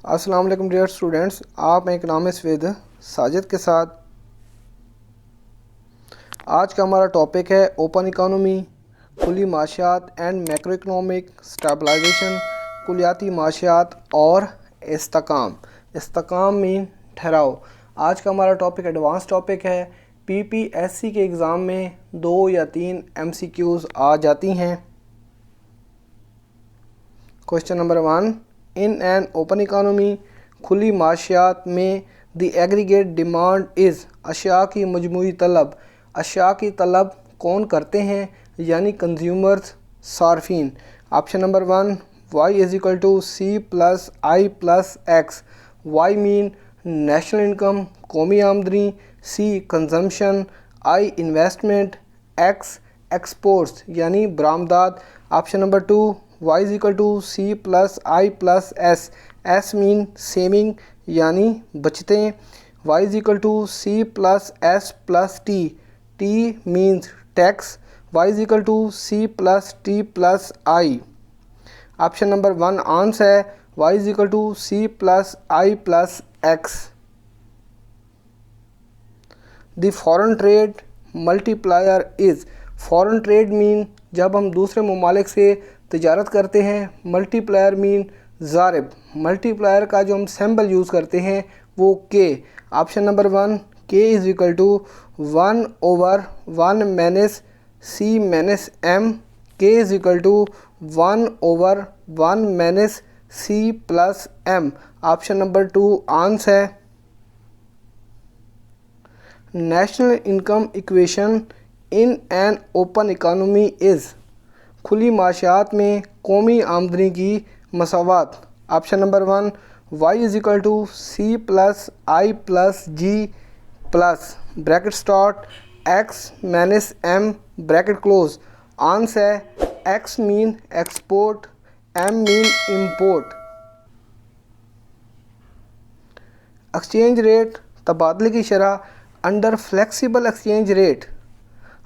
अस्सलाम वालेकुम dear students, आप इकनॉमिक्स विद साजिद के साथ। आज का हमारा टॉपिक है ओपन इकानमी, खुली माशियात एंड मैक्रो इकनॉमिक स्टेबलाइजेशन, कुलियाती माशियात और इस्तेकाम मीन ठहराव। आज का हमारा टॉपिक एडवांस टॉपिक है। पीपीएससी के एग्ज़ाम में 2 या 3 MCQs आ जाती हैं। Question number 1, in an open economy, खुली माशियात में द एग्रीगेट डिमांड इज़, अशिया की मजमूई तलब। अशिया की तलब कौन करते हैं, यानी कंज्यूमर्स, सार्फिन। Option number 1, y is equal to C plus I plus X. Y mean national income, कौमी आमदनी, C consumption, I investment, X exports यानी बरामदात। Option number 2, y is equal to C plus I plus S. S mean saving यानी बचतें। y is equal to C plus S plus T. T means tax. y is equal to C plus T plus I. Option number 1 answer है y is equal to C plus I plus X. The foreign trade multiplier is. Foreign trade mean जब हम दूसरे ममालिक से तिजारत करते हैं। Multiplier mean ज़ारिब। Multiplier का जो हम सिंबल यूज़ करते हैं वो के। Option number 1, K is equal to 1/1 minus C minus M. K is equal to 1/1 minus C plus M. Option number 2 answer है। National income equation in an open economy is. खुली माशियात में कौमी आमदनी की मसावत। Option number 1, y is equal to C plus I plus G plus bracket start X minus M bracket close. Answer है X mean export, M mean import. Exchange rate तबादले की शरह अंडर फ्लेक्सिबल एक्सचेंज रेट।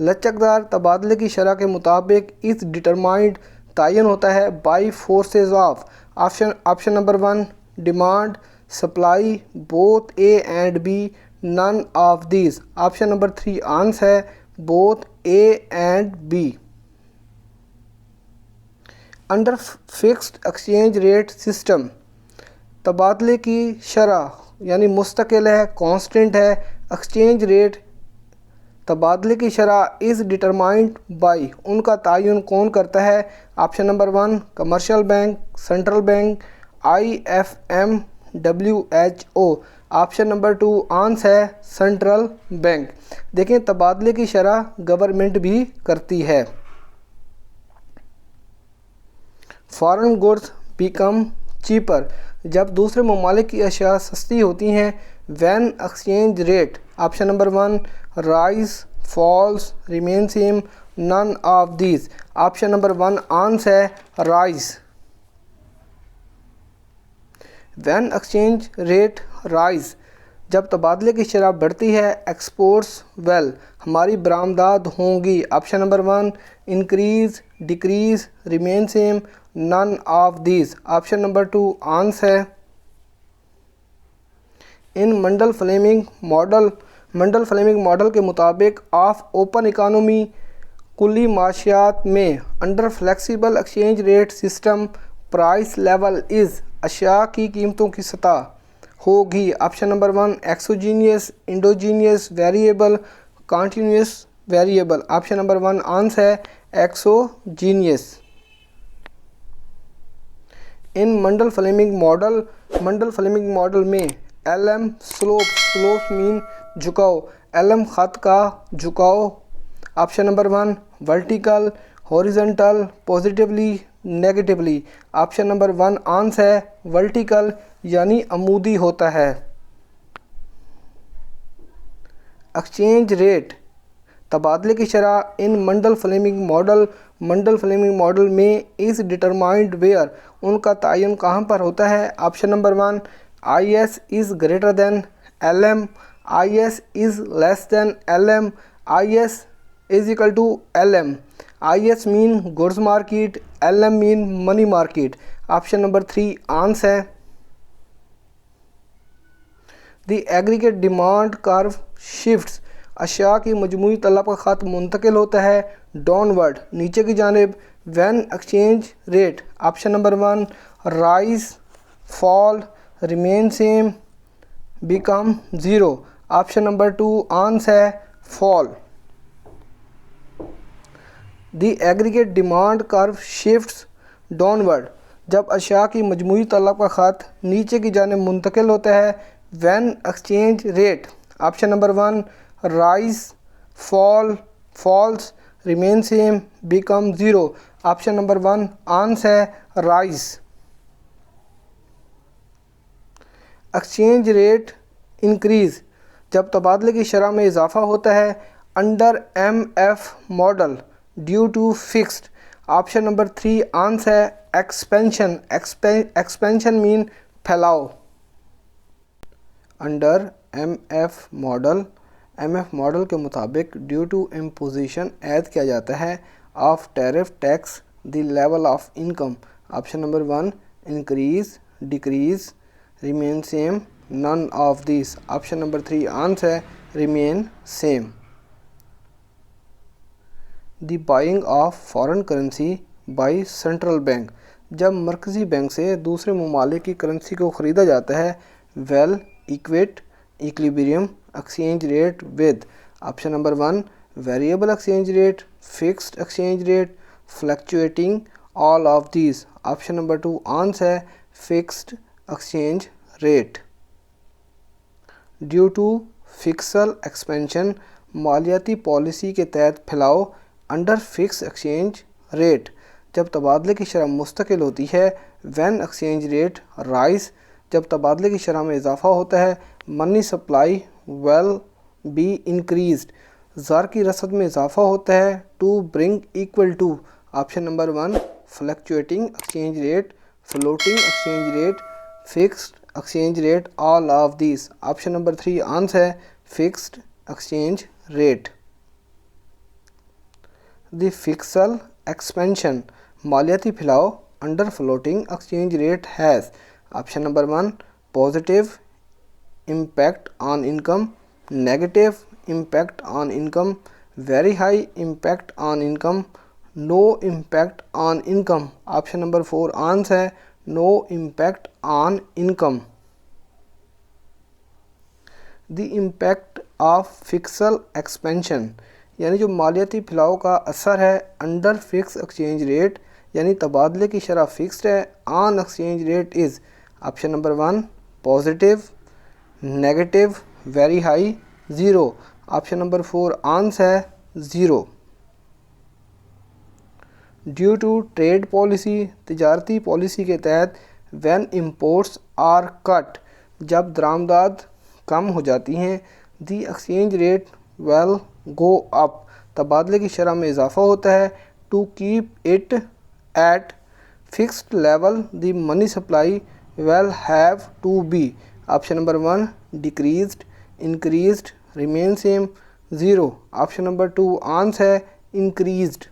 लचकदार तबादले की शरह के मुताबिक इस डिटरमाइंड तयन होता है by forces of. Option number 1, demand, supply, both A and B, none of these. Option number 3 answer है both A and B. Under fixed exchange rate system तबादले की शरह यानी मुस्तकिल है, कांस्टेंट है। एक्सचेंज रेट तबादले की शरह इज़ डिटरमाइंड बाई, उनका तयन कौन करता है। Option number 1, commercial bank, central bank, IFM, WHO। Option number 2 answer है सेंट्रल बैंक। देखें तबादले की शरह गवर्नमेंट भी करती है। फॉरेन गुड्स बिकम चीपर, जब दूसरे ममालिक की अशिया सस्ती होती हैं। When exchange rate. Option number 1, rise, falls, remain same, none of these. Option number 1 answer है rise. When exchange rate rise, जब तबादले की शरह बढ़ती है। एक्सपोर्ट्स वेल, हमारी बरामदात होंगी। Option number 1, increase, decrease, remain same, none of these. Option number 2 answer है। इन मंडल फ्लेमिंग मॉडल के मुताबिक ऑफ ओपन इकानमी, कुली माशियात में under flexible exchange rate system price level is, अशिया की कीमतों की सतह होगी। Option number 1, exogenous, endogenous, variable, continuous variable. Option number 1 answer है एक्सोजीनियस। इन मंडल फ्लेमिंग मॉडल में LM स्लोप मीन झुकाव, LM खत का झुकाव। Option number 1, vertical, horizontal, positively, negatively. Option number 1 answer है वर्टिकल यानी अमूदी होता है। एक्सचेंज रेट तबादले की शरह इन मंडल फ्लेमिंग मॉडल में इज़ डिटरमाइंड वेयर, उनका तयन कहाँ पर होता है। Option number 1, IS is greater than LM, IS is less than LM, IS is equal to LM। IS mean goods market, LM mean money market. Option number 3 answer है। The aggregate demand curve shifts, अशिया की मजमूई तलब का ख़त मुंतकिल होता है downward, नीचे की जानिब। When exchange rate, option number 1 rise, fall, remain same, become zero. Option number 2 answer है fall. The aggregate demand curve shifts downward, जब अशिया की मजमूई तलब का ख़त नीचे की जानिब मुंतकिल होता है। When exchange rate, option number 1 rise, fall, falls, remain same, become zero. Option number 1 answer है राइज। एक्सचेंज रेट इंक्रीज़, जब तबादले की शरह में इजाफ़ा होता है under MF model due to fixed. Option number 3 answer है एक्सपेंशन। एक्सपेंशन मीन फैलाव। अंडर MF मॉडल के मुताबिक ड्यू टू इम्पोजिशन ऐड किया जाता है of tariff tax the level of income. Option number 1 increase, decrease, remain same, none of this. Option number 3 answer है remain same. The buying of foreign currency by central bank, जब मरकज़ी bank से दूसरे ममालिक की करेंसी को ख़रीदा जाता है। Will equate, equilibrium, exchange rate with. Option number 1 variable exchange rate, fixed exchange rate, fluctuating, all of these. Option number 2 answer है fixed exchange rate. Due to fiscal expansion, मालियाती पॉलिसी के तहत फैलाव अंडर फिक्स एक्सचेंज रेट, जब तबादले की शरह मुस्तकिल होती है। व्हेन एक्सचेंज रेट राइज, जब तबादले की शरह में इजाफा होता है। Money supply will be increased, ज़र की रसद में इजाफा होता है। To bring equal to. Option number 1 fluctuating exchange rate, floating exchange rate, fixed exchange rate, all of this. Option number 3 answer है fixed exchange rate. The fiscal expansion, मालियाती फैलाव under floating exchange rate has. Option number 1 positive impact on income, negative impact on income, very high impact on income, no impact on income. Option number 4 answer है no impact on income. The impact of fiscal expansion, यानी जो मालियाती फैलाव का असर है under fix exchange rate, यानी तबादले की शरह फिक्स्ड है। On exchange rate is. Option number 1 positive, negative, very high, zero. Option number 4 answer है zero. Due to trade policy, तिजारती पॉलिसी के तहत। व्हेन इम्पोर्ट्स आर कट, जब दरामदाद कम हो जाती हैं। The exchange rate will go up, तबादले की शरह में इजाफा होता है। To keep it at fixed level the money supply will have to be. Option number 1 decreased, increased, remain same, zero. Option number 2 answer है increased.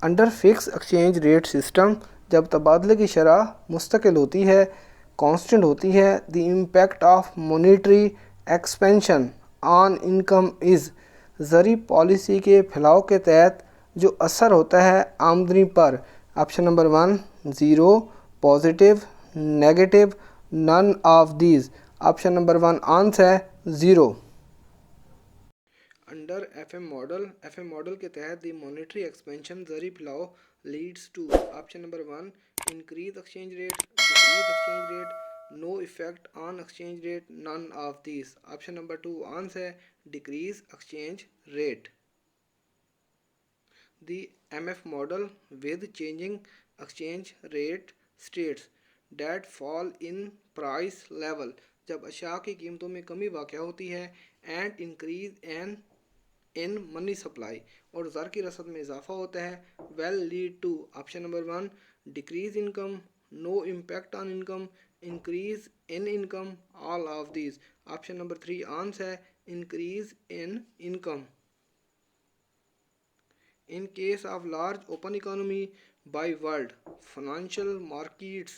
Under fix exchange rate system, जब तबादले की शरह मुस्तकिल होती है, कांस्टेंट होती है। The impact of monetary expansion on income is, ज़री पॉलिसी के फैलाव के तहत जो असर होता है आमदनी पर। Option number 1 zero, positive, negative, none of these. Option number 1 answer है zero. Under F M model के तहत दी मॉनेटरी एक्सपेंशन ज़री फैलाव leads to. Option number 1 increase exchange rate, decrease exchange rate, no effect on exchange rate, none of this. Option number 2 answer है decrease exchange rate. The MF model with changing exchange rate states that fall in price level, जब अशिया की कीमतों में कमी वाक़या होती है। And increase an in money supply, और ज़र की रसद में इजाफा होता है। Will lead to. Option number 1 decrease income, no impact on income, increase in income, all of these. Option number 3 answer है increase in income. In case of large open economy by world financial markets,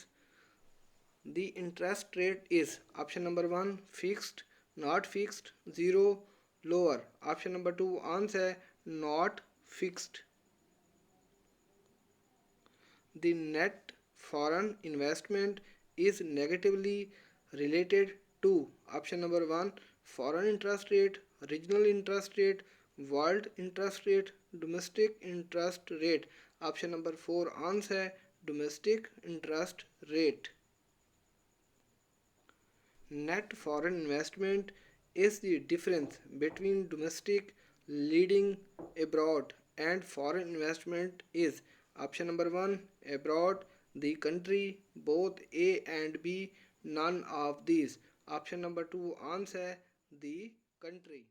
The interest rate is option number 1 fixed, not fixed, 0, lower. Option number 2 answer not fixed. The net foreign investment is negatively related to option number 1 foreign interest rate, regional interest rate, world interest rate, domestic interest rate. Option number 4 answer domestic interest rate. Net foreign investment is the difference between domestic leading abroad and foreign investment is option number 1 abroad, the country, both A and B, none of these. Option number 2 answer the country.